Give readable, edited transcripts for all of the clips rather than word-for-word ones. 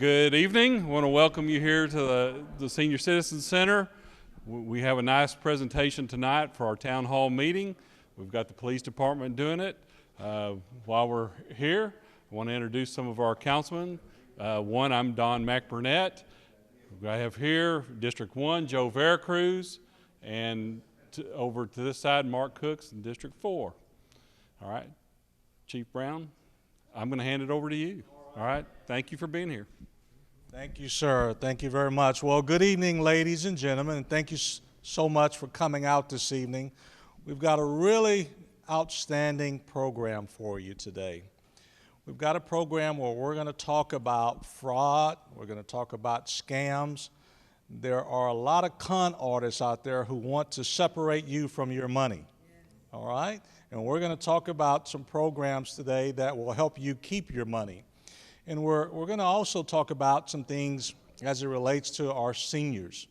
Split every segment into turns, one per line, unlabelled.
Good evening. I want to welcome you here to the Senior Citizen Center. We have a nice presentation tonight for our town hall meeting. We've got the police department doing it. While we're here, I want to introduce some of our councilmen. One, I'm Don McBurnett. I have here District 1, Joe Veracruz, and over to this side, Mark Cooks in District 4. All right, Chief Brown, I'm going to hand it over to you. All right, thank you for being here.
Thank you, sir. Thank you very much. Well, good evening, ladies and gentlemen, and thank you so much for coming out this evening. We've got a really outstanding program for you today. We've got a program where we're going to talk about fraud. We're going to talk about scams. There are a lot of con artists out there who want to separate you from your money. All right? And we're going to talk about some programs today that will help you keep your money. And we're going to also talk about some things as it relates to our seniors.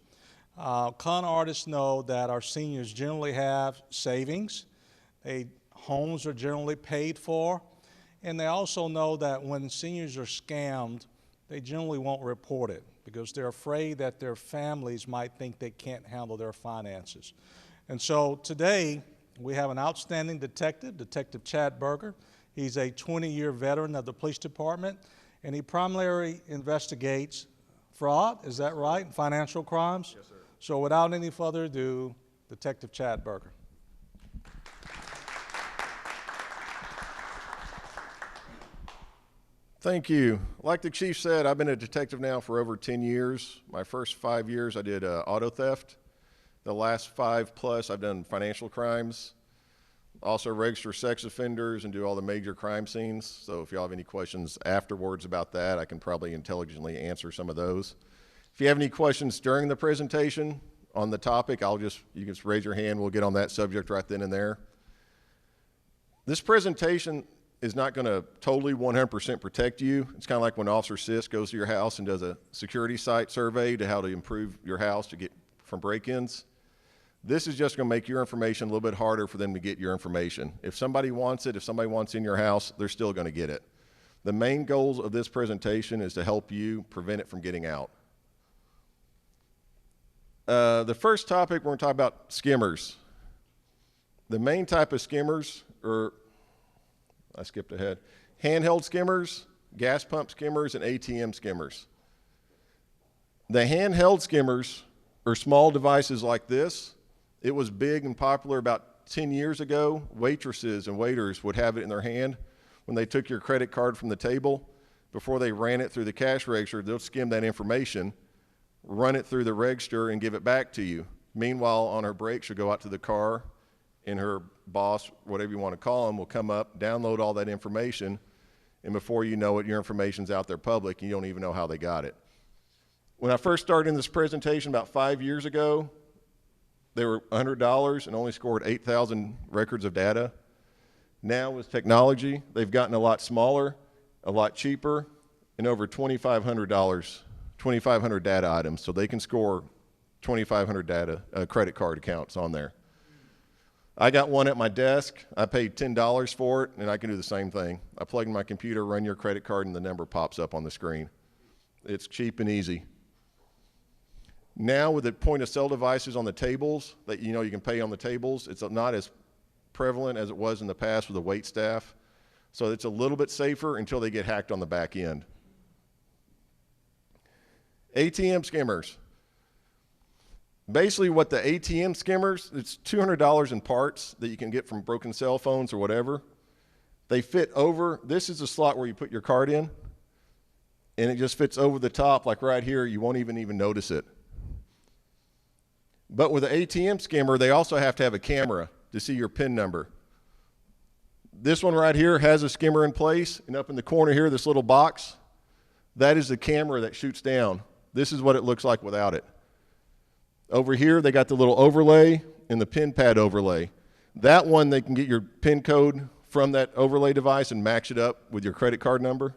Con artists know that our seniors generally have savings. Homes are generally paid for. And they also know that when seniors are scammed, they generally won't report it because they're afraid that their families might think they can't handle their finances. And so today, we have an outstanding detective, Detective Chad Berger. He's a 20-year veteran of the police department, and he primarily investigates fraud, is that right, and financial crimes?
Yes, sir.
So without any further ado, Detective Chad Berger.
Thank you. Like the chief said, I've been a detective now for over 10 years. My first 5 years I did auto theft. The last 5+ I've done financial crimes. Also register sex offenders and do all the major crime scenes. So if y'all have any questions afterwards about that, I can probably intelligently answer some of those. If you have any questions during the presentation on the topic, you can just raise your hand. We'll get on that subject right then and there. This presentation is not going to totally 100% protect you. It's kind of like when Officer Sis goes to your house and does a security site survey to how to improve your house to get from break-ins. This is just going to make your information a little bit harder for them to get your information. If somebody wants it, if somebody wants in your house, they're still going to get it. The main goals of this presentation is to help you prevent it from getting out. The first topic, we're going to talk about skimmers. The main type of skimmers are, I skipped ahead, handheld skimmers, gas pump skimmers, and ATM skimmers. The handheld skimmers are small devices like this. It was big and popular about 10 years ago. Waitresses and waiters would have it in their hand when they took your credit card from the table. Before they ran it through the cash register, they'll skim that information, run it through the register, and give it back to you. Meanwhile, on her break, she'll go out to the car, and her boss, whatever you want to call him, will come up, download all that information, and before you know it, your information's out there public, and you don't even know how they got it. When I first started in this presentation about 5 years ago, they were $100 and only scored 8,000 records of data. Now with technology, they've gotten a lot smaller, a lot cheaper, and over $2,500 data items, so they can score 2,500 credit card accounts on there. I got one at my desk. I paid $10 for it, and I can do the same thing. I plug in my computer, run your credit card, and the number pops up on the screen. It's cheap and easy. Now with the point-of-sale devices on the tables that you can pay on the tables, it's not as prevalent as it was in the past with the wait staff. So it's a little bit safer until they get hacked on the back end. ATM skimmers. Basically what the ATM skimmers, it's $200 in parts that you can get from broken cell phones or whatever. They fit over, this is the slot where you put your card in, and it just fits over the top like right here. You won't even notice it. But with the ATM skimmer, they also have to have a camera to see your PIN number. This one right here has a skimmer in place, and up in the corner here, this little box, that is the camera that shoots down. This is what it looks like without it. Over here, they got the little overlay and the PIN pad overlay. That one, they can get your PIN code from that overlay device and match it up with your credit card number.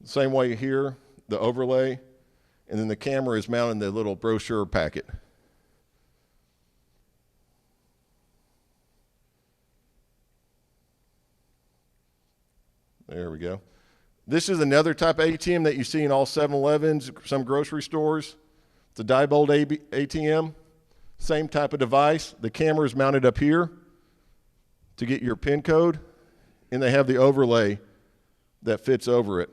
Same way here, the overlay. And then the camera is mounted in the little brochure packet. There we go. This is another type of ATM that you see in all 7-Elevens, some grocery stores. It's a Diebold ATM, same type of device. The camera is mounted up here to get your PIN code, and they have the overlay that fits over it.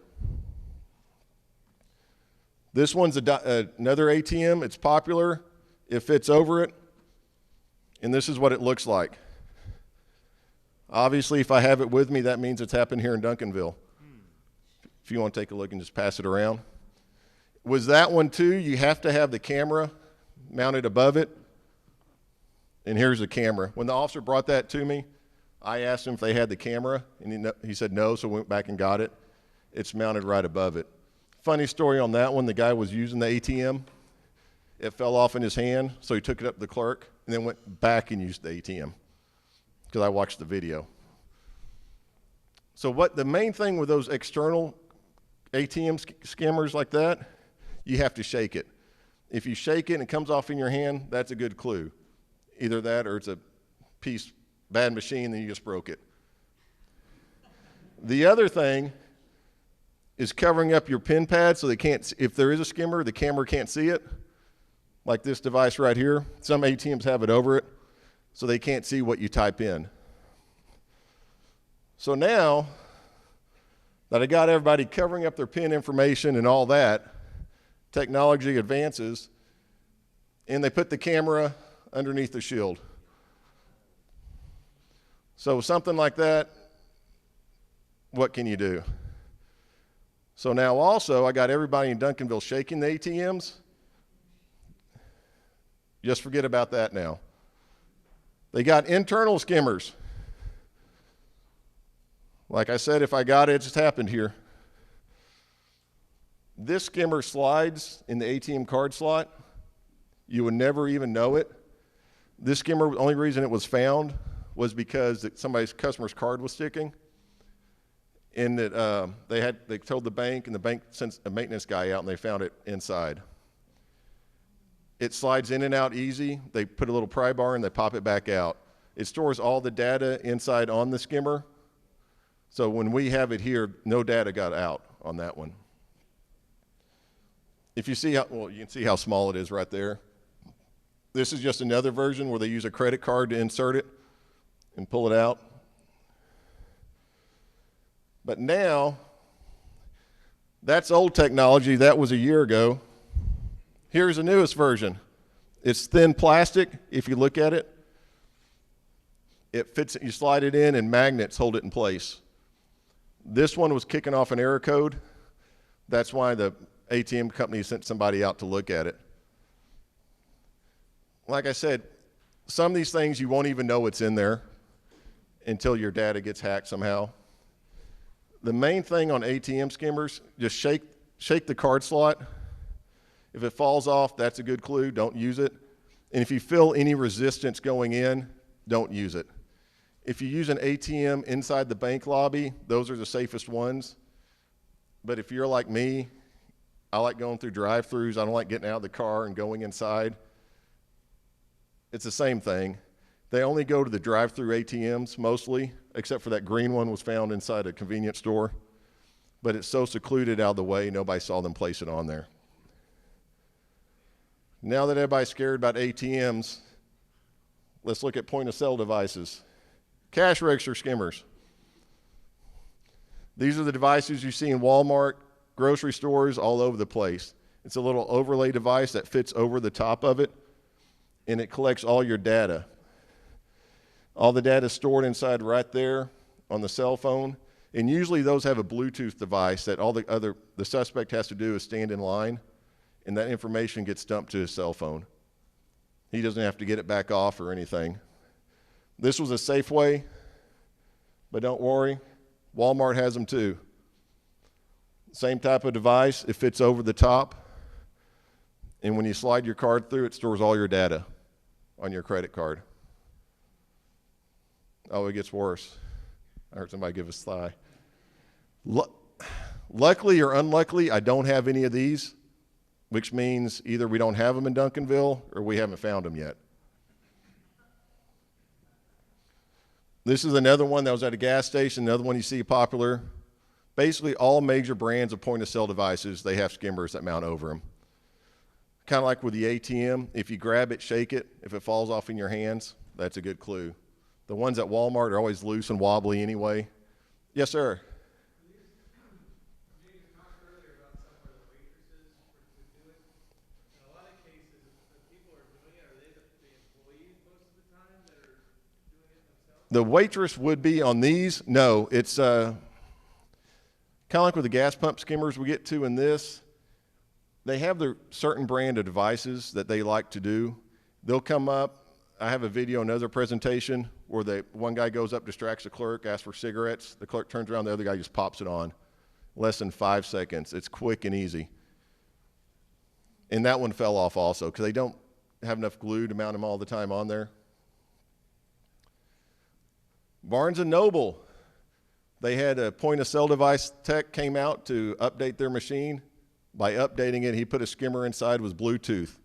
This one's another ATM. It's popular. It fits over it, and this is what it looks like. Obviously, if I have it with me, that means it's happened here in Duncanville. If you want to take a look and just pass it around. Was that one too? You have to have the camera mounted above it. And here's the camera. When the officer brought that to me, I asked him if they had the camera, and he said no, so we went back and got it. It's mounted right above it. Funny story on that one, the guy was using the ATM. It fell off in his hand, so he took it up to the clerk and then went back and used the ATM because I watched the video. So what the main thing with those external ATM skimmers like that, you have to shake it. If you shake it and it comes off in your hand, that's a good clue. Either that or it's a bad machine, then you just broke it. The other thing is covering up your PIN pad so they can't, if there is a skimmer, the camera can't see it. Like this device right here. Some ATMs have it over it so they can't see what you type in. So now that I got everybody covering up their PIN information and all that, technology advances, and they put the camera underneath the shield. So something like that, what can you do? So now also, I got everybody in Duncanville shaking the ATMs. Just forget about that now. They got internal skimmers. Like I said, if I got it, it just happened here. This skimmer slides in the ATM card slot. You would never even know it. This skimmer, the only reason it was found was because somebody's customer's card was sticking. And that they told the bank, and the bank sent a maintenance guy out, and they found it inside. It slides in and out easy. They put a little pry bar and they pop it back out. It stores all the data inside on the skimmer. So when we have it here, no data got out on that one. If you see well, you can see how small it is right there. This is just another version where they use a credit card to insert it and pull it out. But now, that's old technology. That was a year ago. Here's the newest version. It's thin plastic. If you look at it, it fits, you slide it in and magnets hold it in place. This one was kicking off an error code. That's why the ATM company sent somebody out to look at it. Like I said, some of these things you won't even know what's in there until your data gets hacked somehow. The main thing on ATM skimmers, just shake the card slot. If it falls off, that's a good clue. Don't use it. And if you feel any resistance going in, don't use it. If you use an ATM inside the bank lobby, those are the safest ones. But if you're like me, I like going through drive-thrus. I don't like getting out of the car and going inside. It's the same thing. They only go to the drive-thru ATMs mostly, except for that green one was found inside a convenience store. But it's so secluded out of the way, nobody saw them place it on there. Now that everybody's scared about ATMs, let's look at point-of-sale devices. Cash register skimmers. These are the devices you see in Walmart, grocery stores, all over the place. It's a little overlay device that fits over the top of it, and it collects all your data. All the data is stored inside right there on the cell phone, and usually those have a Bluetooth device that the suspect has to do is stand in line, and that information gets dumped to his cell phone. He doesn't have to get it back off or anything. This was a Safeway, but don't worry, Walmart has them too. Same type of device, it fits over the top, and when you slide your card through, it stores all your data on your credit card. Oh, it gets worse. I heard somebody give a sigh. Luckily or unluckily, I don't have any of these, which means either we don't have them in Duncanville or we haven't found them yet. This is another one that was at a gas station, another one you see popular. Basically, all major brands of point-of-sale devices, they have skimmers that mount over them. Kind of like with the ATM, if you grab it, shake it, if it falls off in your hands, that's a good clue. The ones at Walmart are always loose and wobbly anyway. Yes, sir. The waitress would be on these. No, it's kind of like with the gas pump skimmers we get to in this. They have their certain brand of devices that they like to do. They'll come up. I have a video, another presentation, where one guy goes up, distracts the clerk, asks for cigarettes. The clerk turns around, the other guy just pops it on. Less than 5 seconds. It's quick and easy. And that one fell off also because they don't have enough glue to mount them all the time on there. Barnes & Noble, they had a point-of-sale device tech came out to update their machine. By updating it, he put a skimmer inside with Bluetooth.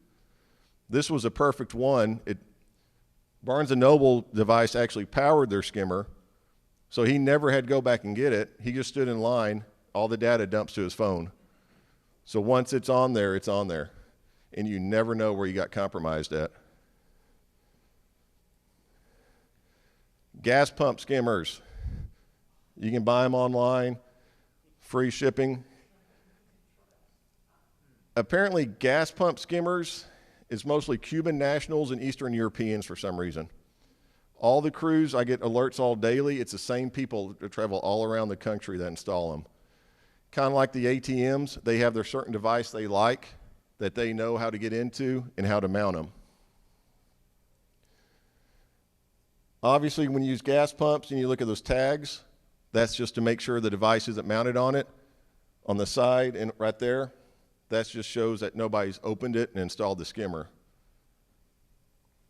This was a perfect one. Barnes & Noble device actually powered their skimmer, so he never had to go back and get it. He just stood in line. All the data dumps to his phone. So once it's on there, and you never know where you got compromised at. Gas pump skimmers. You can buy them online, free shipping. Apparently, gas pump skimmers is mostly Cuban nationals and Eastern Europeans for some reason. All the crews, I get alerts all daily. It's the same people that travel all around the country that install them. Kind of like the ATMs, they have their certain device they like that they know how to get into and how to mount them. Obviously, when you use gas pumps and you look at those tags, that's just to make sure the device isn't mounted on it. On the side and right there, that just shows that nobody's opened it and installed the skimmer.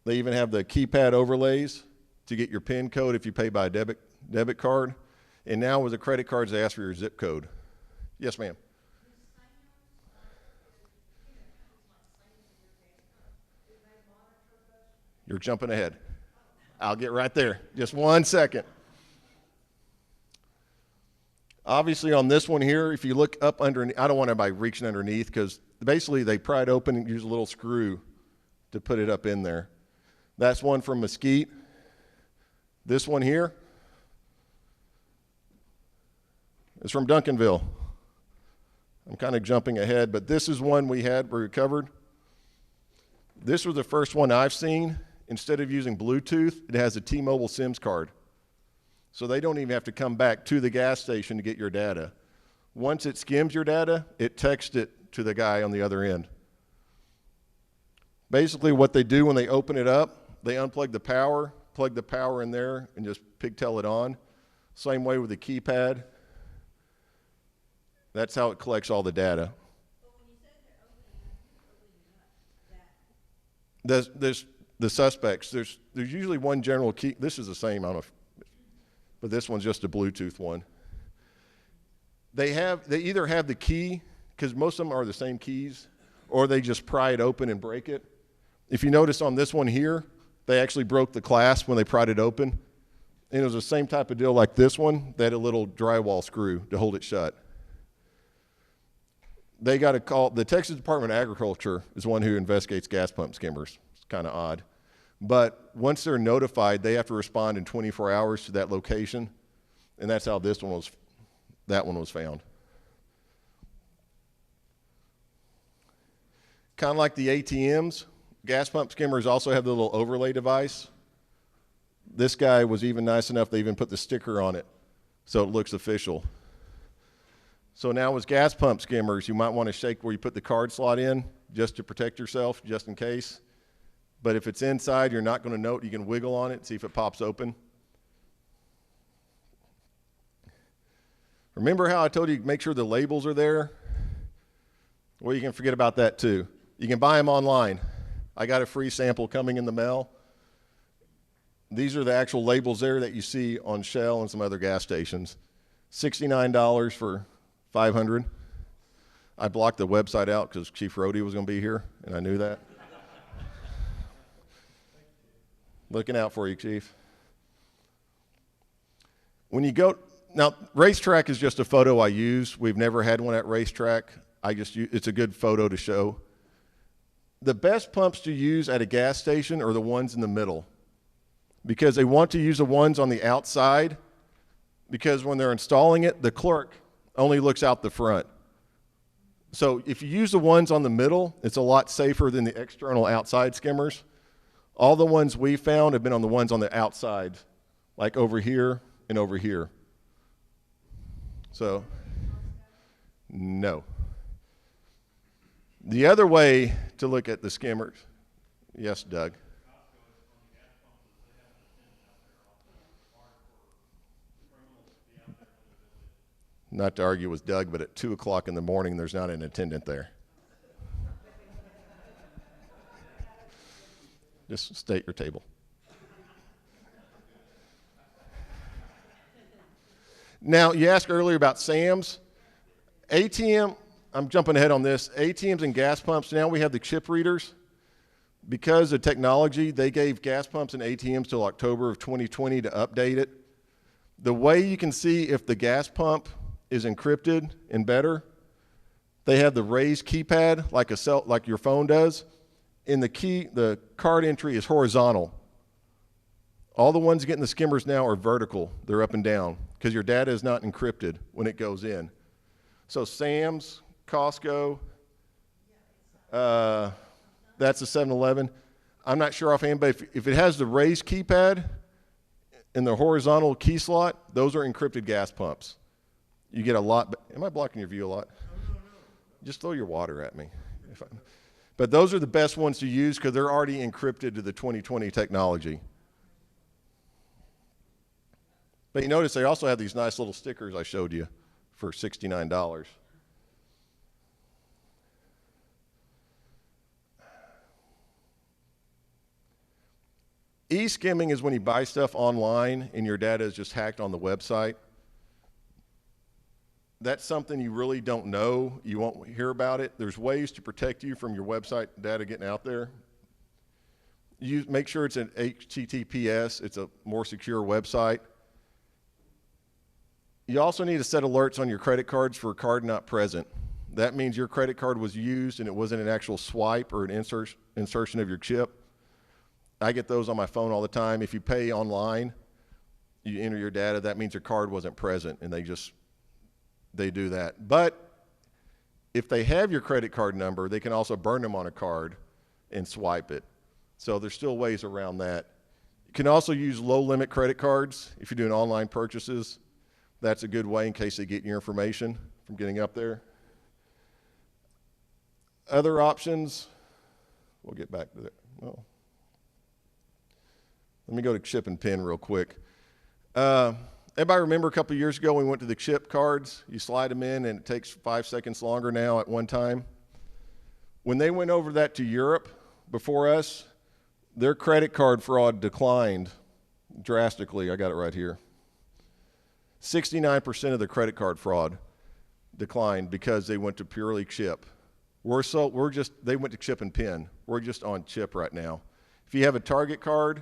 They even have the keypad overlays to get your PIN code if you pay by a debit card. And now with the credit cards, they ask for your zip code. Yes, ma'am. You're jumping ahead. I'll get right there. Just 1 second. Obviously on this one here, if you look up underneath, I don't want anybody reaching underneath because basically they pry it open and use a little screw to put it up in there. That's one from Mesquite. This one here is from Duncanville. I'm kind of jumping ahead, but this is one we recovered. This was the first one I've seen. Instead of using Bluetooth, it has a T-Mobile SIMS card. So they don't even have to come back to the gas station to get your data. Once it skims your data, it texts it to the guy on the other end. Basically what they do when they open it up, they unplug the power, plug the power in there, and just pigtail it on. Same way with the keypad. That's how it collects all the data.
But when you said they're opening it up,
The suspects, there's usually one general key. This is the same, I don't know but this one's just a Bluetooth one. They either have the key, because most of them are the same keys, or they just pry it open and break it. If you notice on this one here, they actually broke the clasp when they pried it open. And it was the same type of deal like this one. They had a little drywall screw to hold it shut. They got a call. The Texas Department of Agriculture is one who investigates gas pump skimmers. It's kind of odd. But once they're notified, they have to respond in 24 hours to that location. And that's how that one was found. Kind of like the ATMs, gas pump skimmers also have the little overlay device. This guy was even nice enough, they even put the sticker on it so it looks official. So now with gas pump skimmers, you might want to shake where you put the card slot in just to protect yourself, just in case. But if it's inside, you're not going to know it. You can wiggle on it, see if it pops open. Remember how I told you make sure the labels are there? Well, you can forget about that too. You can buy them online. I got a free sample coming in the mail. These are the actual labels there that you see on Shell and some other gas stations. $69 for 500. I blocked the website out because Chief Rhodey was going to be here, and I knew that. Looking out for you, Chief. When you go, now racetrack is just a photo I use. We've never had one at racetrack. It's a good photo to show. The best pumps to use at a gas station are the ones in the middle, because they want to use the ones on the outside, because when they're installing it, the clerk only looks out the front. So if you use the ones on the middle, it's a lot safer than the external outside skimmers. All the ones we found have been on the ones on the outside, like over here and over here. So, no. The other way to look at the skimmers, yes, Doug. Not to argue with Doug, but at 2 o'clock in the morning, there's not an attendant there. Just state your table. Now, you asked earlier about SAMs. ATM, I'm jumping ahead on this. ATMs and gas pumps, now we have the chip readers. Because of technology, they gave gas pumps and ATMs till October of 2020 to update it. The way you can see if the gas pump is encrypted and better, they have the raised keypad like your phone does, and the card entry is horizontal. All the ones getting the skimmers now are vertical. They're up and down because your data is not encrypted when it goes in. So Sam's, Costco, that's a 7-Eleven. I'm not sure offhand, but if it has the raised keypad and the horizontal key slot, those are encrypted gas pumps. You get a lot. Am I blocking your view a lot? No. Just throw your water at me. But those are the best ones to use because they're already encrypted to the 2020 technology. But you notice they also have these nice little stickers I showed you for $69. E-skimming is when you buy stuff online and your data is just hacked on the website. That's something you really don't know. You won't hear about it. There's ways to protect you from your website data getting out there. You make sure it's an HTTPS. It's a more secure website. You also need to set alerts on your credit cards for a card not present. That means your credit card was used and it wasn't an actual swipe or an insertion of your chip. I get those on my phone all the time. If you pay online, you enter your data, that means your card wasn't present, and they do that. But if they have your credit card number, they can also burn them on a card and swipe it. So there's still ways around that. You can also use low-limit credit cards if you're doing online purchases. That's a good way in case they get your information from getting up there. Other options, we'll get back to that. Well, let me go to chip and pin real quick. Everybody remember a couple of years ago we went to the chip cards? You slide them in and it takes 5 seconds longer now at one time. When they went over that to Europe before us, their credit card fraud declined drastically. I got it right here. 69% of the credit card fraud declined because they went to purely chip. They went to chip and pin. We're just on chip right now. If you have a Target card,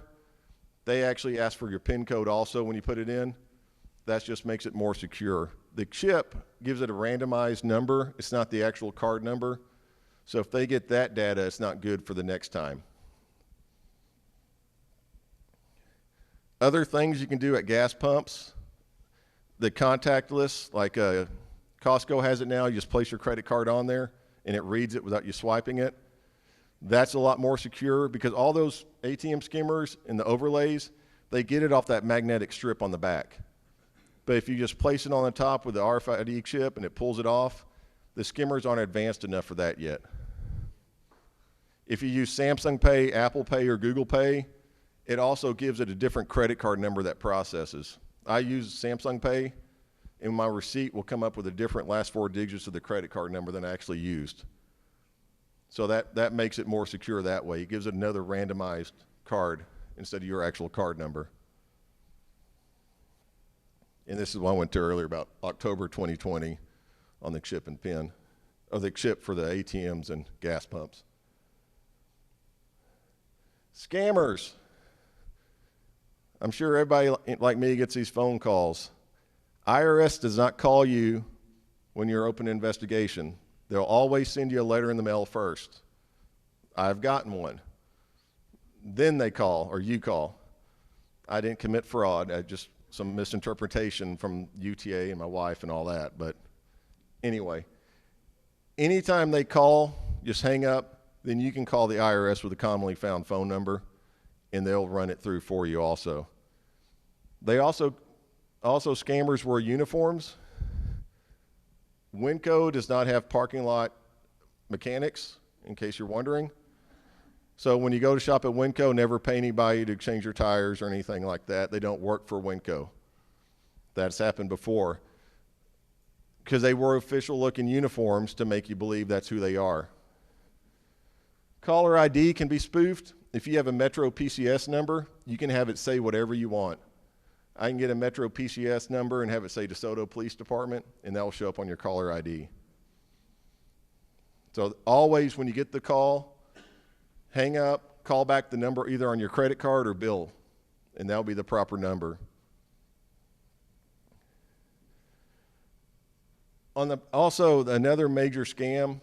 they actually ask for your PIN code also when you put it in. That just makes it more secure. The chip gives it a randomized number. It's not the actual card number. So if they get that data, it's not good for the next time. Other things you can do at gas pumps, the contactless, like Costco has it now. You just place your credit card on there and it reads it without you swiping it. That's a lot more secure because all those ATM skimmers and the overlays, they get it off that magnetic strip on the back. But if you just place it on the top with the RFID chip and it pulls it off, the skimmers aren't advanced enough for that yet. If you use Samsung Pay, Apple Pay, or Google Pay, it also gives it a different credit card number that processes. I use Samsung Pay, and my receipt will come up with a different last 4 digits of the credit card number than I actually used. So that makes it more secure that way. It gives it another randomized card instead of your actual card number. And this is what I went to earlier about October 2020 on the chip and pin, or the chip for the ATMs and gas pumps. Scammers. I'm sure everybody like me gets these phone calls. IRS does not call you when you're open investigation. They'll always send you a letter in the mail first. I've gotten one. Then they call, or you call. I didn't commit fraud. I just some misinterpretation from UTA and my wife and all that. But anyway, anytime they call, just hang up. Then you can call the IRS with a commonly found phone number, and they'll run it through for you also. They also scammers wear uniforms. Winco does not have parking lot mechanics, in case you're wondering. So when you go to shop at Winco, never pay anybody to change your tires or anything like that. They don't work for Winco. That's happened before. Because they wear official-looking uniforms to make you believe that's who they are. Caller ID can be spoofed. If you have a Metro PCS number, you can have it say whatever you want. I can get a Metro PCS number and have it say DeSoto Police Department, and that will show up on your caller ID. So always when you get the call, hang up, call back the number either on your credit card or bill, and that'll be the proper number. Also, another major scam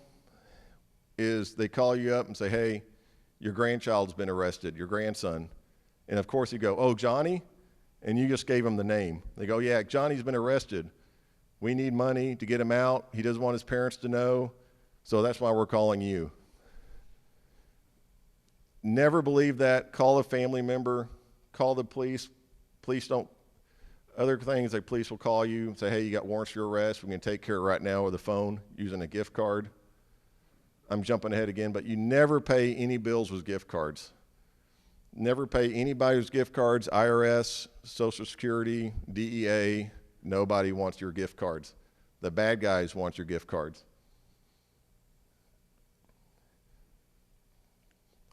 is they call you up and say, hey, your grandchild's been arrested, your grandson. And of course you go, oh, Johnny? And you just gave them the name. They go, yeah, Johnny's been arrested. We need money to get him out. He doesn't want his parents to know, so that's why we're calling you. Never believe that. Call a family member. Call the police. Police don't. Other things, like police will call you and say, hey, you got warrants for your arrest. We can take care of it right now with a phone using a gift card. I'm jumping ahead again, but you never pay any bills with gift cards. Never pay anybody with gift cards, IRS, Social Security, DEA. Nobody wants your gift cards. The bad guys want your gift cards.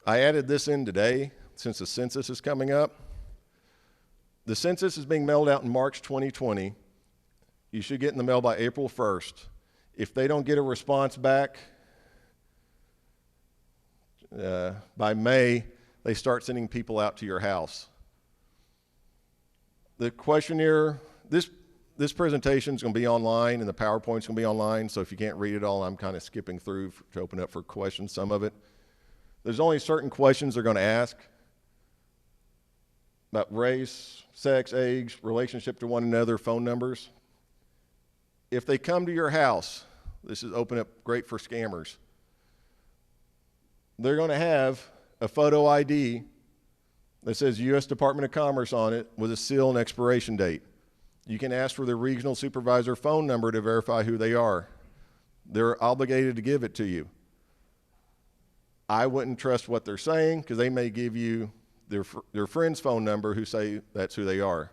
I added this in today since the census is coming up. The census is being mailed out in March 2020. You should get in the mail by April 1st. If they don't get a response back by May, they start sending people out to your house. The questionnaire, this presentation is going to be online and the PowerPoint's going to be online, so if you can't read it all, I'm kind of skipping through to open up for questions, some of it. There's only certain questions they're going to ask about race, sex, age, relationship to one another, phone numbers. If they come to your house, this is open up great for scammers. They're going to have a photo ID that says U.S. Department of Commerce on it with a seal and expiration date. You can ask for the regional supervisor phone number to verify who they are. They're obligated to give it to you. I wouldn't trust what they're saying because they may give you their friend's phone number who say that's who they are.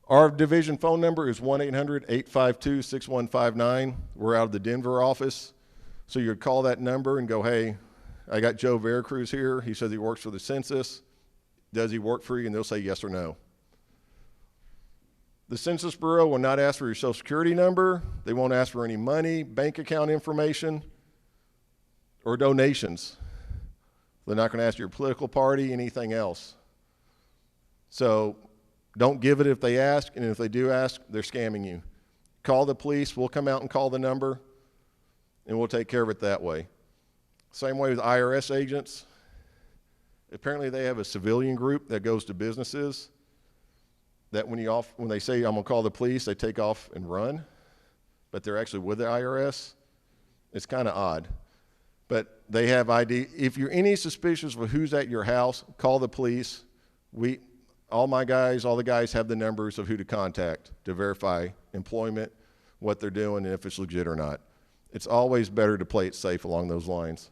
Our division phone number is 1-800-852-6159. We're out of the Denver office. So you'd call that number and go, hey, I got Joe Veracruz here. He says he works for the census. Does he work for you? And they'll say yes or no. The Census Bureau will not ask for your Social Security number. They won't ask for any money, bank account information, or donations. They're not going to ask your political party, anything else. So don't give it if they ask, and if they do ask, they're scamming you. Call the police. We'll come out and call the number, and we'll take care of it that way. Same way with IRS agents. Apparently they have a civilian group that goes to businesses that when they say, I'm going to call the police, they take off and run, but they're actually with the IRS. It's kind of odd. But they have ID. If you're any suspicious of who's at your house, call the police. All the guys have the numbers of who to contact to verify employment, what they're doing, and if it's legit or not. It's always better to play it safe along those lines.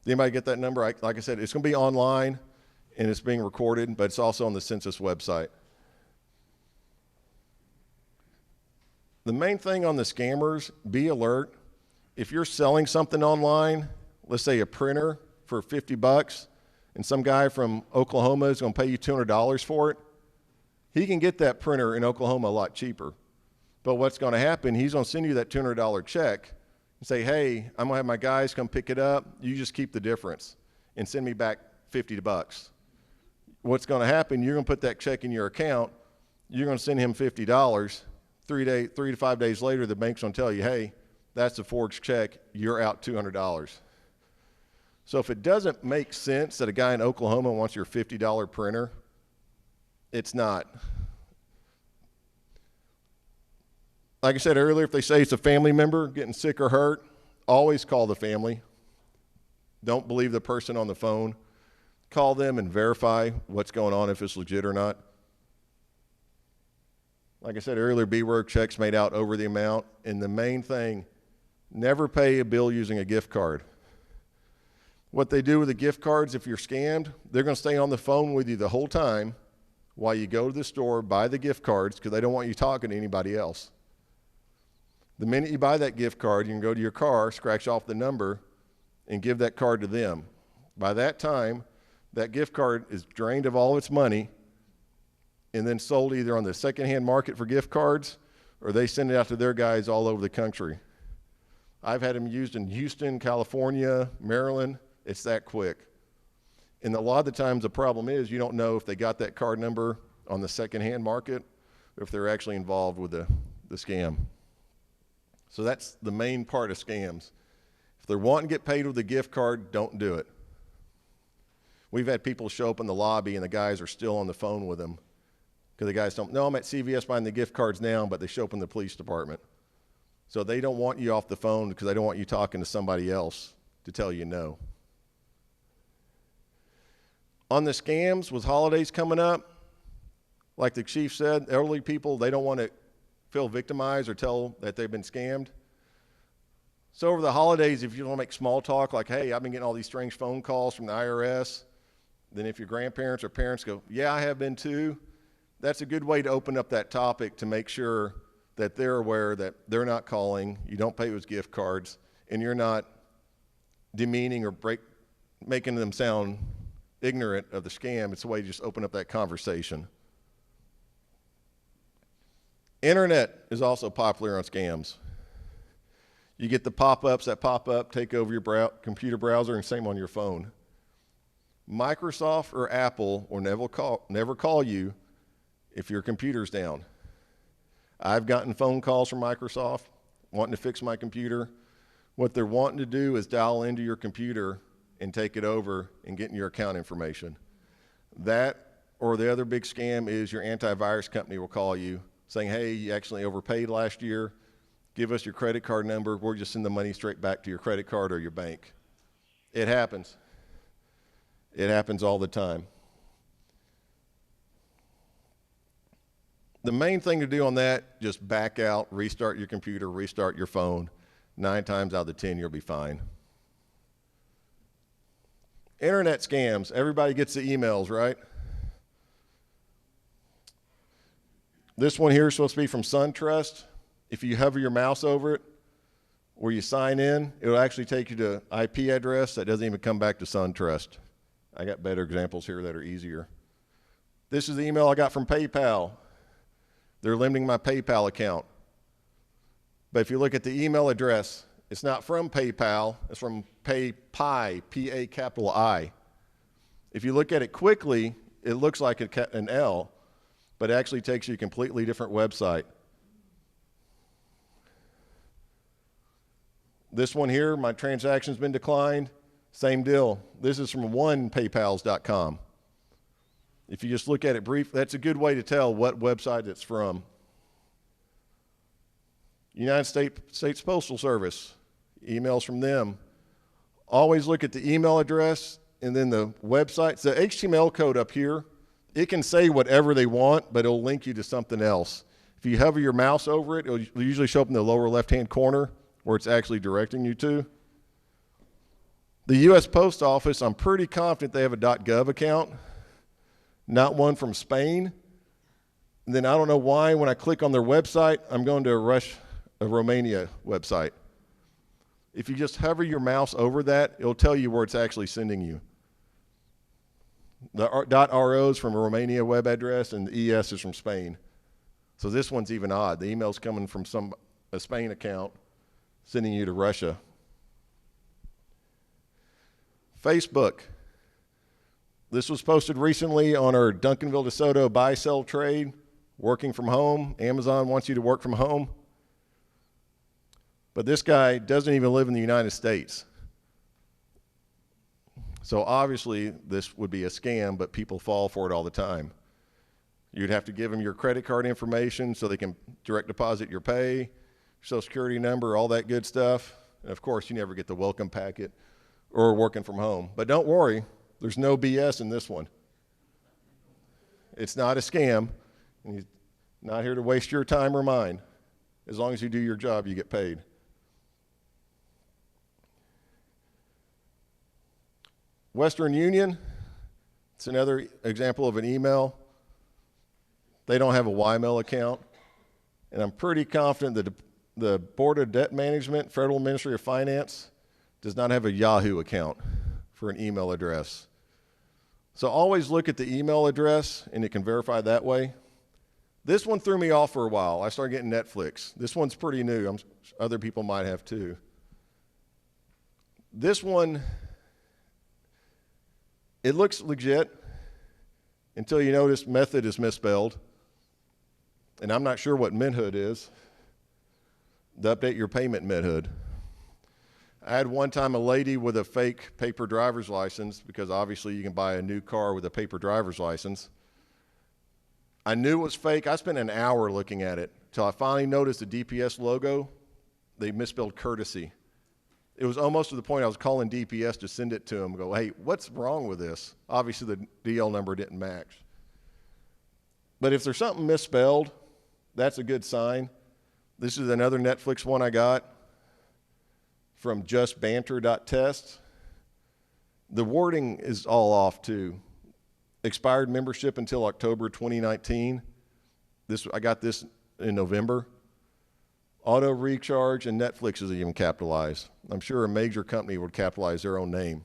Anybody get that number? Like I said, it's going to be online and it's being recorded, but it's also on the census website. The main thing on the scammers, be alert. If you're selling something online, let's say a printer for $50, and some guy from Oklahoma is going to pay you $200 for it, he can get that printer in Oklahoma a lot cheaper. But what's going to happen, he's going to send you that $200 check and say, hey, I'm going to have my guys come pick it up. You just keep the difference and send me back $50. What's going to happen, you're going to put that check in your account. you're going to send him $50. 3 to 5 days later, the bank's going to tell you, hey, that's a forged check. You're out $200. So if it doesn't make sense that a guy in Oklahoma wants your $50 printer, it's not. Like I said earlier, if they say it's a family member getting sick or hurt, always call the family. Don't believe the person on the phone. Call them and verify what's going on, if it's legit or not. Like I said earlier, beware checks made out over the amount. And the main thing, never pay a bill using a gift card. What they do with the gift cards, if you're scammed, they're going to stay on the phone with you the whole time while you go to the store, buy the gift cards, because they don't want you talking to anybody else. The minute you buy that gift card, you can go to your car, scratch off the number, and give that card to them. By that time, that gift card is drained of all its money and then sold either on the secondhand market for gift cards, or they send it out to their guys all over the country. I've had them used in Houston, California, Maryland. It's that quick. And a lot of the times the problem is you don't know if they got that card number on the secondhand market or if they're actually involved with the scam. So that's the main part of scams. If they're wanting to get paid with a gift card, don't do it. We've had people show up in the lobby and the guys are still on the phone with them because the guys don't know, I'm at CVS buying the gift cards now, but they show up in the police department. So they don't want you off the phone because they don't want you talking to somebody else to tell you no. On the scams, with holidays coming up, like the chief said, elderly people, they don't want to feel victimized or tell that they've been scammed. So over the holidays, if you want to make small talk, like, hey, I've been getting all these strange phone calls from the IRS, then if your grandparents or parents go, yeah, I have been too, that's a good way to open up that topic to make sure that they're aware that they're not calling, you don't pay with gift cards, and you're not demeaning or making them sound ignorant of the scam. It's a way to just open up that conversation. Internet is also popular on scams. You get the pop-ups that pop up, take over your computer browser, and same on your phone. Microsoft or Apple will never call you if your computer's down. I've gotten phone calls from Microsoft wanting to fix my computer. What they're wanting to do is dial into your computer and take it over and get in your account information. That, or the other big scam, is your antivirus company will call you saying, hey, you actually overpaid last year. Give us your credit card number. We'll just send the money straight back to your credit card or your bank. It happens. It happens all the time. The main thing to do on that, just back out, restart your computer, restart your phone. 9 times out of the 10, you'll be fine. Internet scams. Everybody gets the emails, right? This one here is supposed to be from SunTrust. If you hover your mouse over it, where you sign in, it'll actually take you to an IP address that doesn't even come back to SunTrust. I got better examples here that are easier. This is the email I got from PayPal. They're limiting my PayPal account. But if you look at the email address, it's not from PayPal, it's from PayPi, P-A-I. If you look at it quickly, it looks like an L, but it actually takes you to a completely different website. This one here, my transaction's been declined. Same deal. This is from onepaypals.com. If you just look at it brief, that's a good way to tell what website it's from. United States Postal Service, emails from them. Always look at the email address and then the website. The HTML code up here, it can say whatever they want, but it'll link you to something else. If you hover your mouse over it, it'll usually show up in the lower left-hand corner where it's actually directing you to. The U.S. Post Office, I'm pretty confident they have a .gov account, not one from Spain. And then I don't know why when I click on their website, I'm going to a Romania website. If you just hover your mouse over that, it'll tell you where it's actually sending you. The .ro is from a Romania web address, and the ES is from Spain. So this one's even odd. The email's coming from a Spain account, sending you to Russia. Facebook. This was posted recently on our Duncanville DeSoto buy-sell trade. working from home. Amazon wants you to work from home. But this guy doesn't even live in the United States. So obviously this would be a scam, but people fall for it all the time. You'd have to give them your credit card information so they can direct deposit your pay, social security number, all that good stuff. And of course, you never get the welcome packet or working from home. But don't worry, there's no BS in this one. It's not a scam. And he's not here to waste your time or mine. As long as you do your job, you get paid. Western Union, it's another example of an email. They don't have a YMail account. And I'm pretty confident that the Board of Debt Management, Federal Ministry of Finance, does not have a Yahoo account for an email address. So always look at the email address, and it can verify that way. This one threw me off for a while. I started getting Netflix. This one's pretty new. Other people might have too. This one, it looks legit until you notice method is misspelled. And I'm not sure what MidHood is. To update your payment MidHood. I had one time a lady with a fake paper driver's license, because obviously you can buy a new car with a paper driver's license. I knew it was fake. I spent an hour looking at it until I finally noticed the DPS logo. They misspelled courtesy. It was almost to the point I was calling DPS to send it to them and go, hey, what's wrong with this? Obviously the DL number didn't match. But if there's something misspelled, that's a good sign. This is another Netflix one I got from justbanter.test. The wording is all off too. Expired membership until October 2019. I got this in November. Auto recharge, and Netflix is even capitalized. I'm sure a major company would capitalize their own name.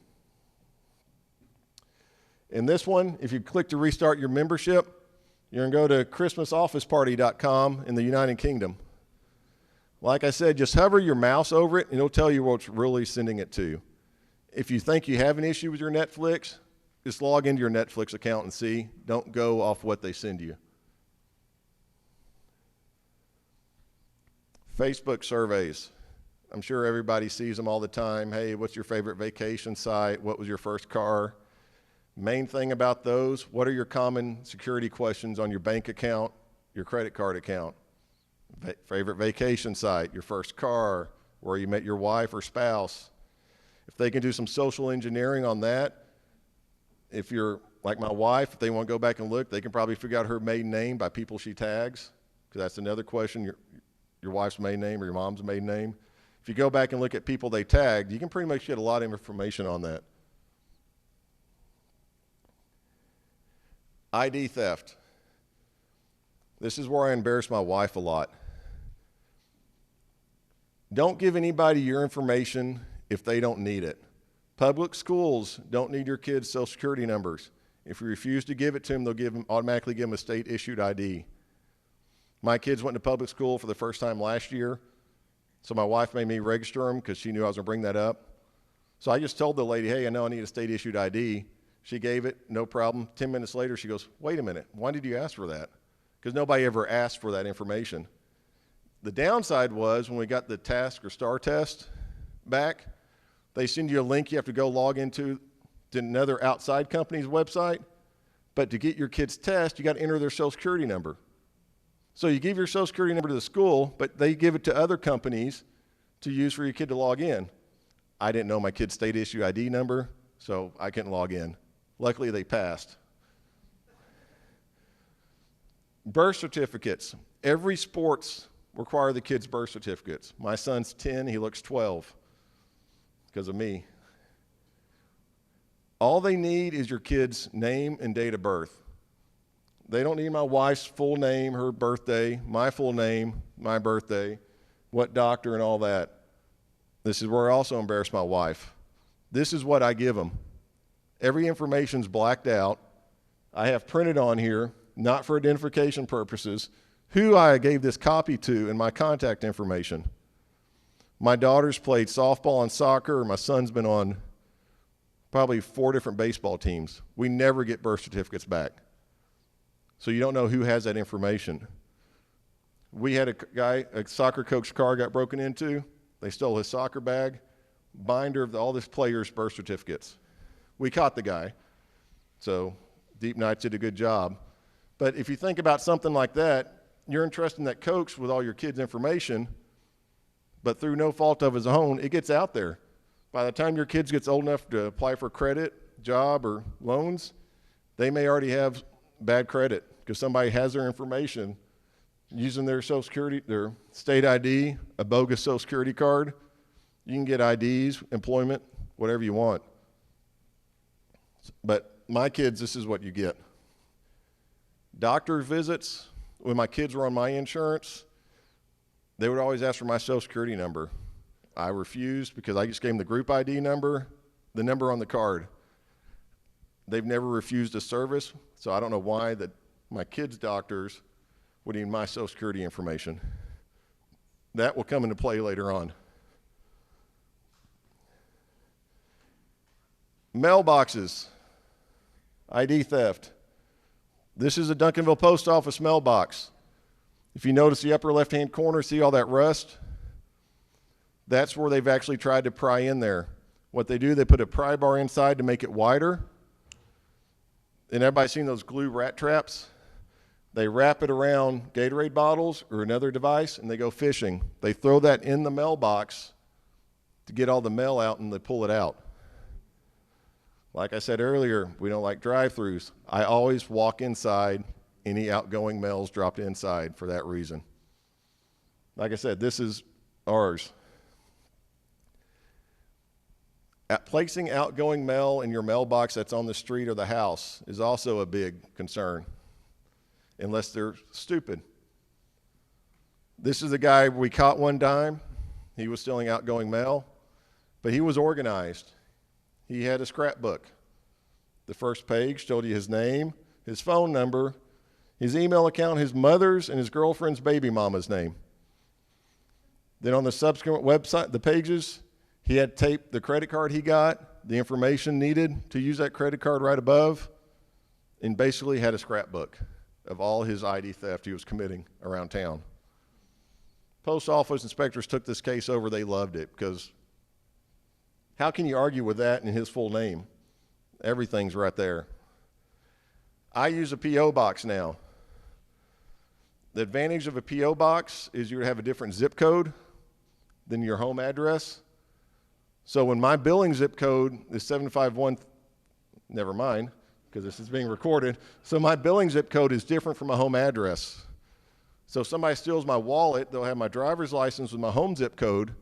In this one, if you click to restart your membership, you're going to go to christmasofficeparty.com in the United Kingdom. Like I said, just hover your mouse over it, and it'll tell you what's really sending it to. If you think you have an issue with your Netflix, just log into your Netflix account and see. Don't go off what they send you. Facebook surveys. I'm sure everybody sees them all the time. Hey, what's your favorite vacation site? What was your first car? Main thing about those, what are your common security questions on your bank account, your credit card account? Favorite vacation site, your first car, where you met your wife or spouse. If they can do some social engineering on that, if you're like my wife, if they want to go back and look, they can probably figure out her maiden name by people she tags, because that's another question, your wife's maiden name or your mom's maiden name. If you go back and look at people they tagged, you can pretty much get a lot of information on that. ID theft. This is where I embarrass my wife a lot. Don't give anybody your information if they don't need it. Public schools don't need your kids' social security numbers. If you refuse to give it to them, they'll automatically give them a state-issued ID. My kids went to public school for the first time last year, so my wife made me register them because she knew I was going to bring that up. So I just told the lady, hey, I know I need a state-issued ID. She gave it, no problem. 10 minutes later, she goes, wait a minute, why did you ask for that? Because nobody ever asked for that information. The downside was when we got the task or STAR test back, they send you a link you have to go log into another outside company's website. But to get your kid's test, you got to enter their social security number. So you give your social security number to the school, but they give it to other companies to use for your kid to log in. I didn't know my kid's state issue ID number, so I couldn't log in. Luckily, they passed. Birth certificates. Every sports require the kids' birth certificates. My son's 10, he looks 12 because of me. All they need is your kid's name and date of birth. They don't need my wife's full name, her birthday, my full name, my birthday, what doctor and all that. This is where I also embarrass my wife. This is what I give them. Every information's blacked out. I have printed on here, not for identification purposes, who I gave this copy to and my contact information. My daughter's played softball and soccer, and my son's been on probably 4 different baseball teams. We never get birth certificates back. So you don't know who has that information. We had a soccer coach's car got broken into. They stole his soccer bag, binder of all this players' birth certificates. We caught the guy. So Deep Nights did a good job. But if you think about something like that, you're entrusting that coach with all your kids' information, but through no fault of his own, it gets out there. By the time your kids gets old enough to apply for credit, job, or loans, they may already have bad credit because somebody has their information using their Social Security, their state ID, a bogus Social Security card. You can get IDs, employment, whatever you want. But my kids, this is what you get. Doctor visits, when my kids were on my insurance, they would always ask for my Social Security number. I refused because I just gave them the group ID number, the number on the card. They've never refused a service, so I don't know why that my kids' doctors would need my Social Security information. That will come into play later on. Mailboxes, ID theft. This is a Duncanville post office mailbox. If you notice the upper left-hand corner, see all that rust? That's where they've actually tried to pry in there. What they do, they put a pry bar inside to make it wider. And everybody's seen those glue rat traps? They wrap it around Gatorade bottles or another device, and they go fishing. They throw that in the mailbox to get all the mail out, and they pull it out. Like I said earlier, we don't like drive-throughs. I always walk inside. Any outgoing mail's dropped inside for that reason. Like I said, this is ours. Placing outgoing mail in your mailbox that's on the street or the house is also a big concern, unless they're stupid. This is a guy we caught one time. He was stealing outgoing mail, but he was organized. He had a scrapbook. The first page told you his name, his phone number, his email account, his mother's and his girlfriend's baby mama's name. Then on the subsequent website, the pages, he had taped the credit card he got, the information needed to use that credit card right above, and basically had a scrapbook of all his ID theft he was committing around town. Post office inspectors took this case over. They loved it because how can you argue with that in his full name? Everything's right there. I use a P.O. box now. The advantage of a P.O. box is you have a different zip code than your home address. So when my billing zip code is 751, never mind, because this is being recorded. So my billing zip code is different from my home address. So if somebody steals my wallet, they'll have my driver's license with my home zip code,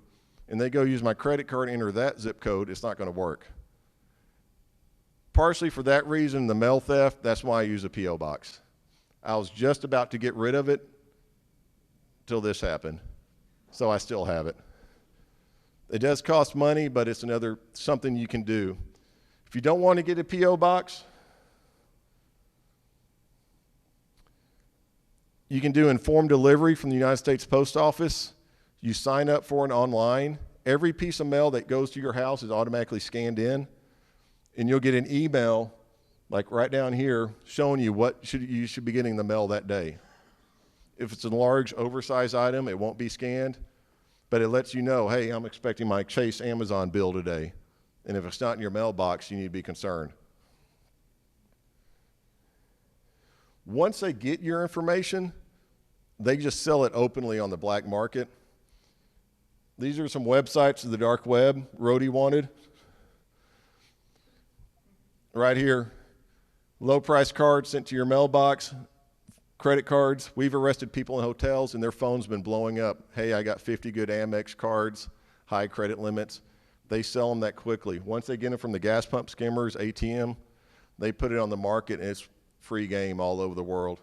and they go use my credit card and enter that zip code, it's not going to work. Partially for that reason, the mail theft, that's why I use a P.O. box. I was just about to get rid of it till this happened, so I still have it. It does cost money, but it's something you can do. If you don't want to get a P.O. box, you can do informed delivery from the United States Post Office. You sign up for it online. Every piece of mail that goes to your house is automatically scanned in, and you'll get an email, like right down here, showing you you should be getting the mail that day. If it's a large, oversized item, it won't be scanned, but it lets you know, hey, I'm expecting my Chase Amazon bill today, and if it's not in your mailbox, you need to be concerned. Once they get your information, they just sell it openly on the black market. These are some websites of the dark web Rhodey wanted. Right here, low price cards sent to your mailbox, credit cards. We've arrested people in hotels and their phone's been blowing up. Hey, I got 50 good Amex cards, high credit limits. They sell them that quickly. Once they get them from the gas pump skimmers, ATM, they put it on the market and it's free game all over the world.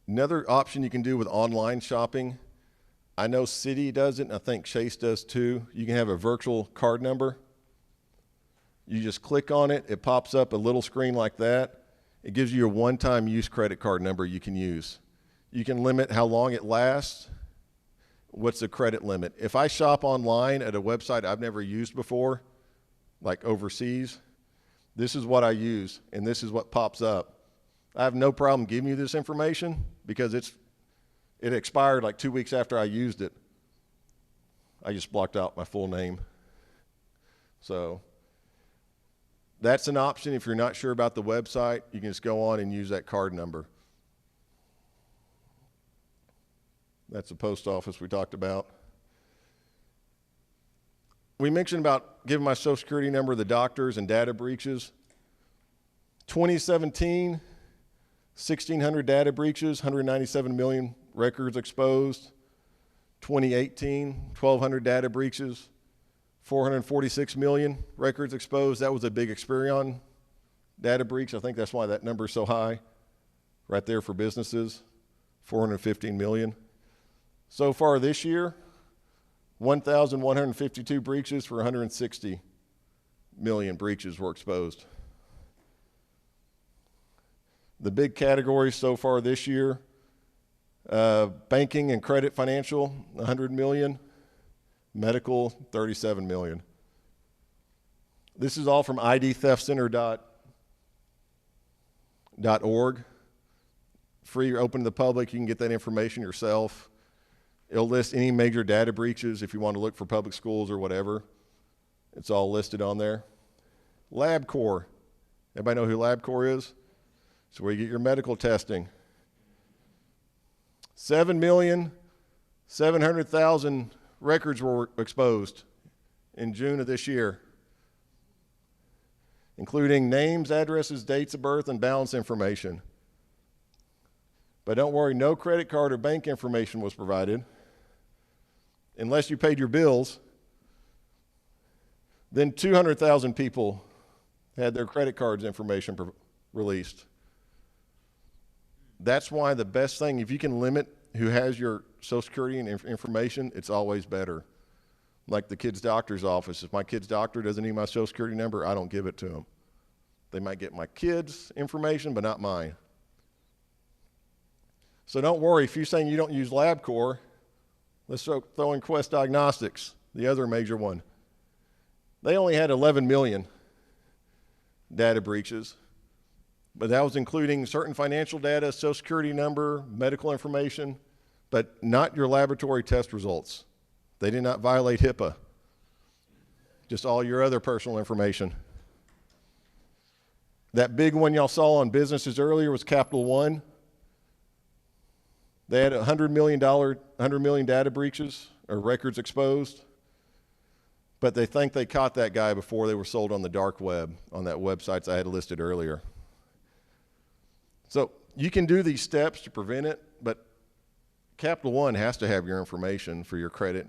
Another option you can do with online shopping, I know Citi does it, and I think Chase does too. You can have a virtual card number. You just click on it. It pops up a little screen like that. It gives you a one-time use credit card number you can use. You can limit how long it lasts. What's the credit limit? If I shop online at a website I've never used before, like overseas, this is what I use, and this is what pops up. I have no problem giving you this information because it expired like 2 weeks after I used it. I just blocked out my full name. So that's an option. If you're not sure about the website, you can just go on and use that card number. That's the post office we talked about. We mentioned about giving my Social Security number to the doctors and data breaches. 2017, 1,600 data breaches, 197 million records exposed. 2018, 1,200 data breaches, 446 million records exposed. That was a big Experian data breach. I think that's why that number is so high. Right there for businesses, 415 million. So far this year, 1,152 breaches for 160 million breaches were exposed. The big categories so far this year, banking and credit financial, 100 million. Medical, 37 million. This is all from idtheftcenter.org. Free or open to the public. You can get that information yourself. It'll list any major data breaches if you want to look for public schools or whatever. It's all listed on there. LabCorp. Everybody know who LabCorp is? It's where you get your medical testing. 7,700,000 records were exposed in June of this year, including names, addresses, dates of birth, and balance information. But don't worry, no credit card or bank information was provided unless you paid your bills. Then 200,000 people had their credit cards information released. That's why the best thing, if you can limit who has your Social Security and information, it's always better. Like the kid's doctor's office. If my kid's doctor doesn't need my Social Security number, I don't give it to them. They might get my kid's information, but not mine. So don't worry, if you're saying you don't use LabCorp, let's throw in Quest Diagnostics, the other major one. They only had 11 million data breaches, but that was including certain financial data, Social Security number, medical information, but not your laboratory test results. They did not violate HIPAA, just all your other personal information. That big one y'all saw on businesses earlier was Capital One. They had $100 million data breaches or records exposed, but they think they caught that guy before they were sold on the dark web, on that websites I had listed earlier. So you can do these steps to prevent it, but Capital One has to have your information for your credit,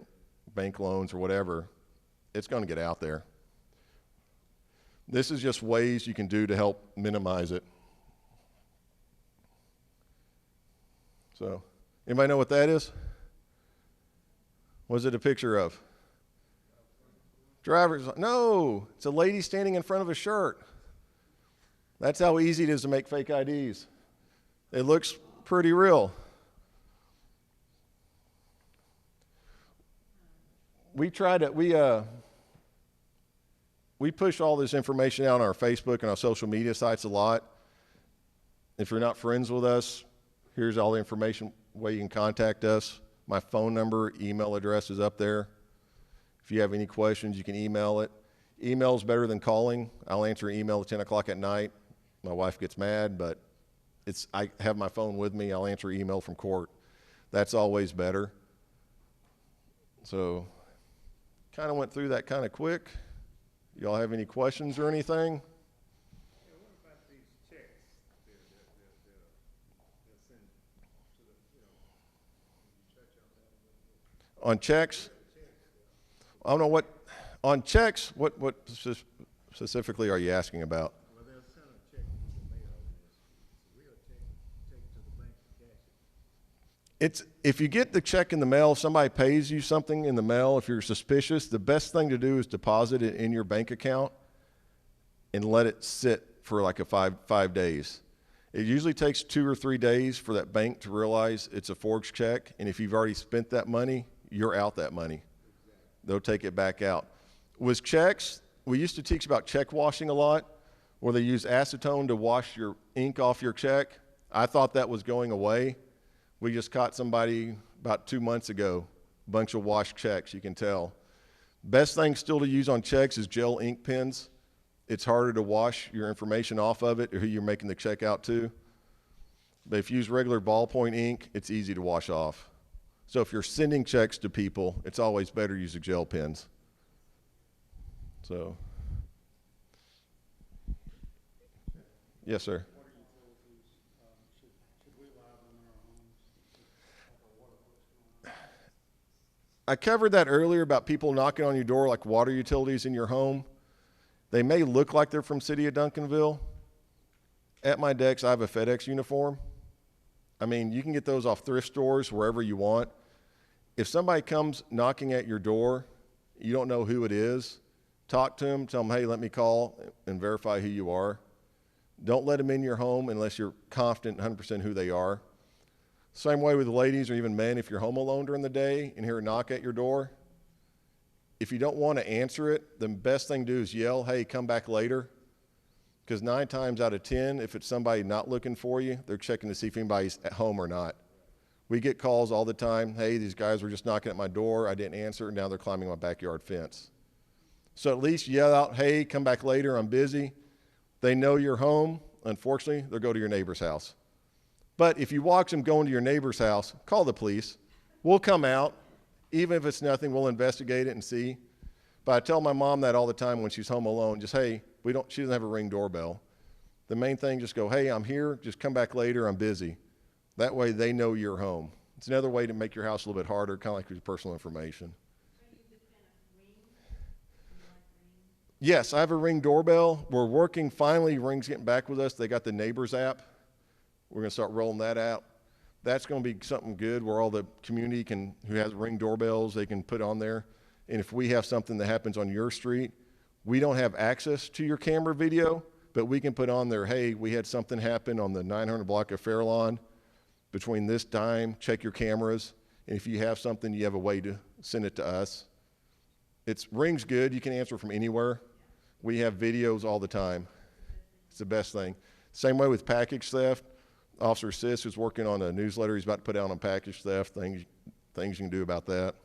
bank loans, or whatever. It's going to get out there. This is just ways you can do to help minimize it. So, anybody know what that is? What is it a picture of? No, it's a lady standing in front of a shirt. That's how easy it is to make fake IDs. It looks pretty real. We push all this information out on our Facebook and our social media sites a lot. If you're not friends with us, here's all the information way you can contact us. My phone number, email address is up there. If you have any questions, you can email it. Email is better than calling. I'll answer an email at 10 o'clock at night. My wife gets mad, but I have my phone with me. I'll answer email from court. That's always better. So kind of went through that kind of quick. Y'all have any questions or anything?
Yeah, what about these checks they'll send to the, you touch on that a little bit?
On checks? I don't know on checks, what specifically are you asking about?
Well, they'll send a check to the mail. It's a real check to the bank to cash it.
If you get the check in the mail, if somebody pays you something in the mail, if you're suspicious, the best thing to do is deposit it in your bank account and let it sit for like a five days. It usually takes 2 or 3 days for that bank to realize it's a forged check, and if you've already spent that money, you're out that money. They'll take it back out. With checks, we used to teach about check washing a lot. where they use acetone to wash your ink off your check. I thought that was going away. We just caught somebody about 2 months ago, a bunch of washed checks, you can tell. Best thing still to use on checks is gel ink pens. It's harder to wash your information off of it or who you're making the check out to. But if you use regular ballpoint ink, it's easy to wash off. So if you're sending checks to people, it's always better to use the gel pens. So, yes, sir. I covered that earlier about people knocking on your door like water utilities in your home. They may look like they're from City of Duncanville. At my decks, I have a FedEx uniform. I mean, you can get those off thrift stores, wherever you want. If somebody comes knocking at your door, you don't know who it is, talk to them, tell them, hey, let me call and verify who you are. Don't let them in your home unless you're confident 100% who they are. Same way with ladies or even men, if you're home alone during the day and hear a knock at your door, if you don't want to answer it, the best thing to do is yell, hey, come back later. Because 9 times out of 10, if it's somebody not looking for you, they're checking to see if anybody's at home or not. We get calls all the time, hey, these guys were just knocking at my door, I didn't answer, and now they're climbing my backyard fence. So at least yell out, hey, come back later, I'm busy. They know you're home. Unfortunately, they'll go to your neighbor's house. But if you watch them going to your neighbor's house, call the police. We'll come out. Even if it's nothing, we'll investigate it and see. But I tell my mom that all the time when she's home alone, just, hey, she doesn't have a Ring doorbell. The main thing, just go, hey, I'm here, just come back later, I'm busy. That way they know you're home. It's another way to make your house a little bit harder, kind of like your personal information. Yes, I have a Ring doorbell. We're working, finally, Ring's getting back with us. They got the Neighbors app. We're going to start rolling that out. That's going to be something good where all the community who has Ring doorbells, they can put on there. And if we have something that happens on your street, we don't have access to your camera video, but we can put on there, hey, we had something happen on the 900 block of Fairlawn between this time, check your cameras. And if you have something, you have a way to send it to us. Ring's good. You can answer from anywhere. We have videos all the time. It's the best thing. Same way with package theft. Officer Sis is working on a newsletter he's about to put out on package theft, things you can do about that.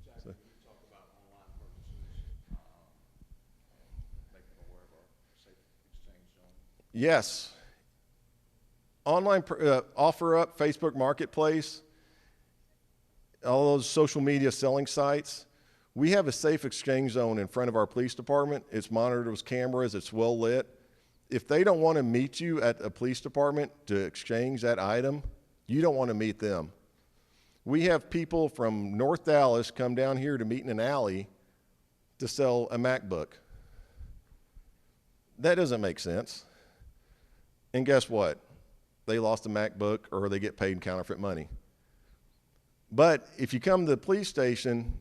Jack, you talked about online purchases, making them aware of our safe exchange zone.
Yes. Online OfferUp, Facebook Marketplace, all those social media selling sites. We have a safe exchange zone in front of our police department. It's monitored with cameras. It's well lit. If they don't want to meet you at a police department to exchange that item, you don't want to meet them. We have people from North Dallas come down here to meet in an alley to sell a MacBook. That doesn't make sense. And guess what? They lost a MacBook or they get paid counterfeit money. But if you come to the police station,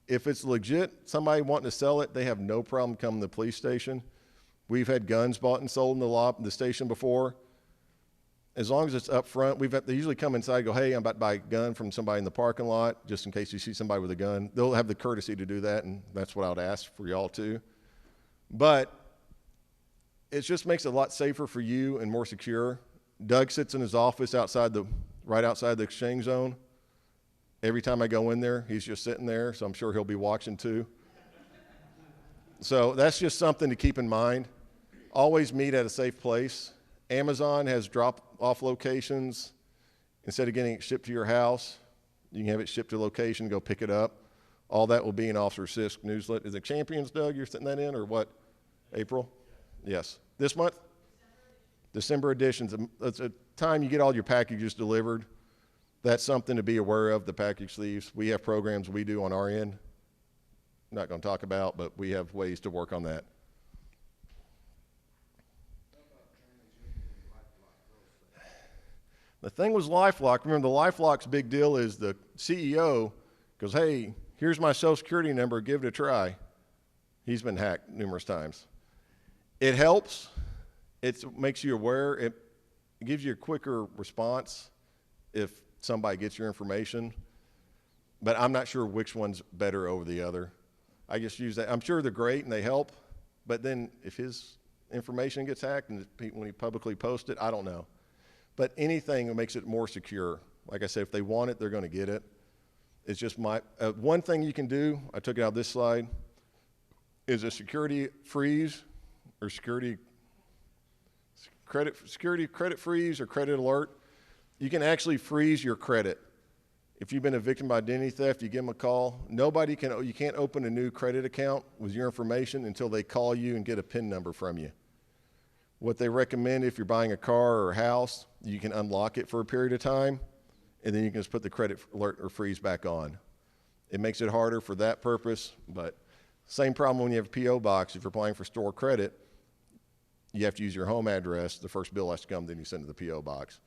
if it's legit, somebody wanting to sell it, they have no problem coming to the police station. We've had guns bought and sold in the station before. As long as it's up front, they usually come inside and go, hey, I'm about to buy a gun from somebody in the parking lot, just in case you see somebody with a gun. They'll have the courtesy to do that, and that's what I would ask for y'all too. But it just makes it a lot safer for you and more secure. Doug sits in his office right outside the exchange zone. Every time I go in there, he's just sitting there, so I'm sure he'll be watching too. So that's just something to keep in mind. Always meet at a safe place. Amazon has drop-off locations. Instead of getting it shipped to your house, you can have it shipped to a location, go pick it up. All that will be in Officer Sisk newsletter. Is it Champions, Doug, you're sending that in, or what? April? Yes. This month? December editions. It's a time you get all your packages delivered. That's something to be aware of, the package thieves. We have programs we do on our end. Not going to talk about, but we have ways to work on that. The thing was LifeLock. Remember, the LifeLock's big deal is the CEO goes, hey, here's my social security number, give it a try. He's been hacked numerous times. It helps. It makes you aware. It gives you a quicker response if somebody gets your information. But I'm not sure which one's better over the other. I just use that. I'm sure they're great and they help, but then if his information gets hacked and when he publicly posts it, I don't know. But anything that makes it more secure. Like I said, if they want it, they're going to get it. It's just one thing you can do, I took it out of this slide, is a security freeze or security credit freeze or credit alert. You can actually freeze your credit. If you've been a victim of identity theft, you give them a call. You can't open a new credit account with your information until they call you and get a PIN number from you. What they recommend if you're buying a car or a house, you can unlock it for a period of time, and then you can just put the credit alert or freeze back on. It makes it harder for that purpose, but same problem when you have a P.O. box. If you're applying for store credit, you have to use your home address. The first bill has to come, then you send it to the P.O. box.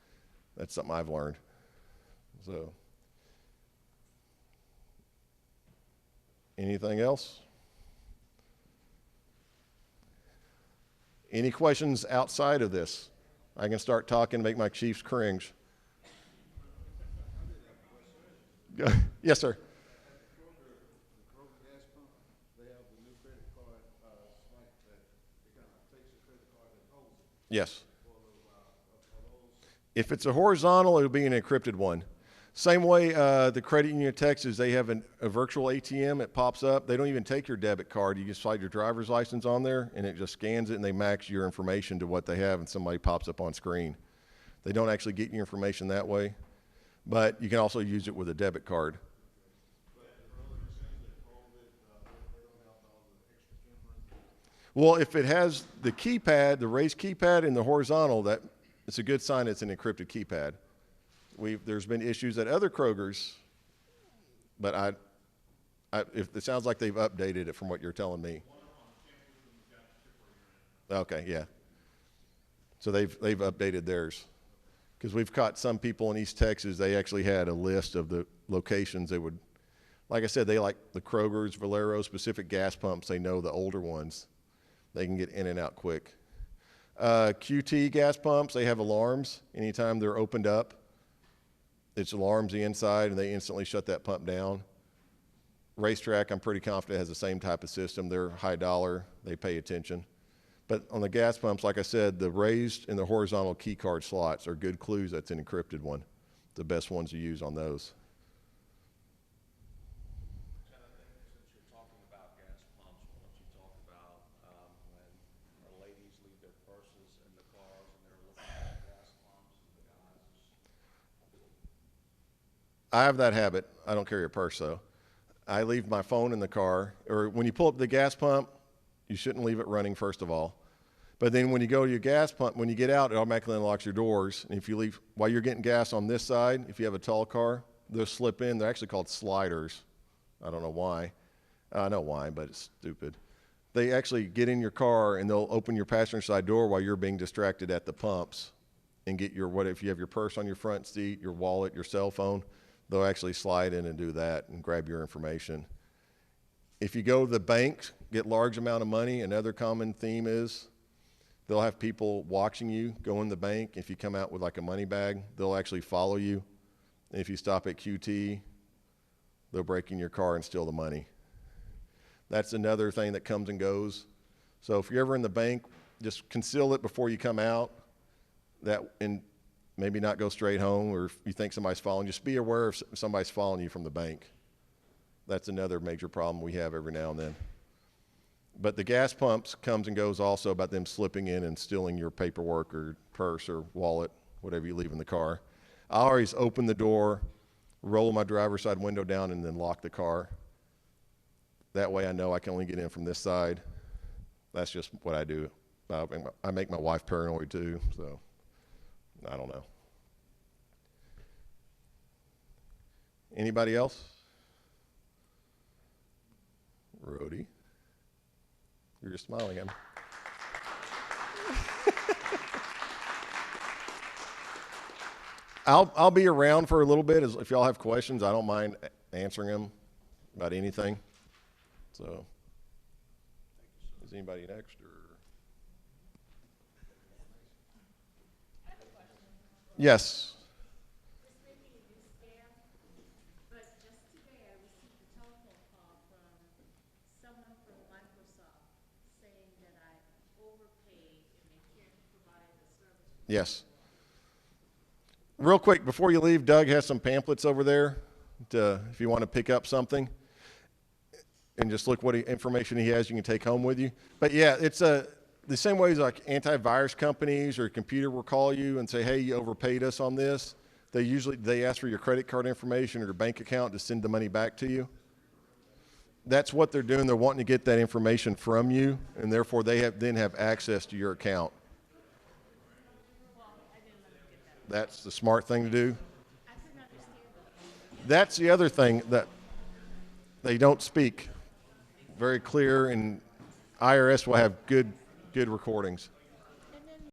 That's something I've learned. So, anything else? Any questions outside of this? I can start talking, make my chiefs cringe. Yes, sir. Yes. If it's a horizontal, it'll be an encrypted one. Same way the credit union of Texas, they have a virtual ATM. It pops up. They don't even take your debit card. You just slide your driver's license on there, and it just scans it, and they match your information to what they have, and somebody pops up on screen. They don't actually get your information that way, but you can also use it with a debit card. Well, if it has the keypad, the raised keypad and the horizontal, it's a good sign it's an encrypted keypad. There's been issues at other Krogers, but if it sounds like they've updated it from what you're telling me. Okay, yeah. So they've updated theirs, because we've caught some people in East Texas. They actually had a list of the locations they would, like I said, they like the Krogers, Valero, specific gas pumps. They know the older ones. They can get in and out quick. QT gas pumps, they have alarms. Anytime they're opened up, it's alarms the inside, and they instantly shut that pump down. Racetrack, I'm pretty confident, has the same type of system. They're high dollar. They pay attention. But on the gas pumps, like I said, the raised and the horizontal key card slots are good clues that's an encrypted one. The best ones to use on those. I have that habit. I don't carry a purse, though. I leave my phone in the car, or when you pull up the gas pump, you shouldn't leave it running, first of all. But then when you go to your gas pump, when you get out, it automatically unlocks your doors. And if you leave, while you're getting gas on this side, if you have a tall car, they'll slip in. They're actually called sliders. I don't know why. I know why, but it's stupid. They actually get in your car, and they'll open your passenger side door while you're being distracted at the pumps and get if you have your purse on your front seat, your wallet, your cell phone, they'll actually slide in and do that and grab your information. If you go to the bank, get large amount of money, another common theme is they'll have people watching you go in the bank. If you come out with like a money bag, they'll actually follow you. And if you stop at QT, they'll break in your car and steal the money. That's another thing that comes and goes. So if you're ever in the bank, just conceal it before you come out. And maybe not go straight home, or if you think somebody's following, just be aware if somebody's following you from the bank. That's another major problem we have every now and then. But the gas pumps comes and goes also about them slipping in and stealing your paperwork or purse or wallet, whatever you leave in the car. I always open the door, roll my driver's side window down, and then lock the car. That way I know I can only get in from this side. That's just what I do. I make my wife paranoid too, so I don't know. Anybody else? Rhodey. You're just smiling at me. I'll be around for a little bit. If y'all have questions, I don't mind answering them about anything. So, is anybody next? Or? Yes.
This may be a new scam, but just today I received a telephone call from someone from Microsoft saying that I overpaid
Yes. Real quick, before you leave, Doug has some pamphlets over there if you want to pick up something and just look what information he has you can take home with you. But yeah, it's the same ways like antivirus companies or a computer will call you and say, hey, you overpaid us on this. They ask for your credit card information or your bank account to send the money back to you. That's what they're doing. They're wanting to get that information from you, and therefore they then have access to your account. That's the smart thing to do. That's the other thing that they don't speak very clear, and IRS will have good recordings.